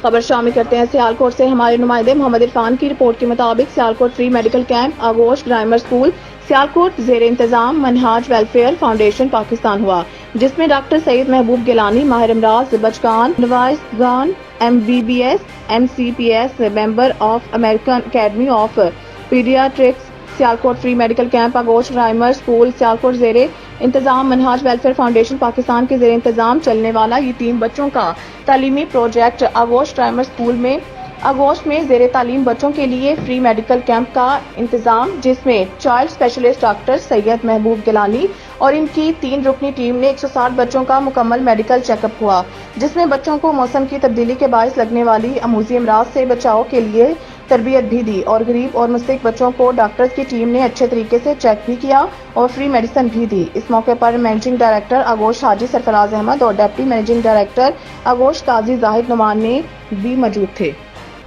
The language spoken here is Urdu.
خبر شامل کرتے ہیں سیالکوٹ سے ہمارے نمائندے محمد عرفان کی رپورٹ کے مطابق سیالکوٹ فری میڈیکل کیمپ آغوش گرامر اسکول سیالکوٹ زیر انتظام منہاج ویلفیئر فاؤنڈیشن پاکستان ہوا، جس میں ڈاکٹر سید محبوب گیلانی ماہر امراض بچگان نوائسگان MBBS MCPS member of American academy of paediatrics Sialkot free medical camp Aghosh grammar school Sialkot زیر انتظام منہاج ویلفیئر فاؤنڈیشن پاکستان کے زیر انتظام چلنے والا یہ 3 بچوں کا تعلیمی پروجیکٹ آغوش گرامر اسکول میں آغوش میں زیر تعلیم بچوں کے لیے فری میڈیکل کیمپ کا انتظام، جس میں چائلڈ اسپیشلسٹ ڈاکٹر سید محبوب گیلانی اور ان کی 3 رکنی ٹیم نے 160 بچوں کا مکمل میڈیکل چیک اپ ہوا، جس میں بچوں کو موسم کی تبدیلی کے باعث لگنے والی عمودی امراض سے بچاؤ کے لیے تربیت بھی دی اور غریب اور مستحق بچوں کو ڈاکٹرز کی ٹیم نے اچھے طریقے سے چیک بھی کیا اور فری میڈیسن بھی دی۔ اس موقع پر مینیجنگ ڈائریکٹر آغوش حاجی سرفراز احمد اور ڈپٹی مینیجنگ ڈائریکٹر آغوش قاضی زاہد نعمان نے بھی موجود تھے۔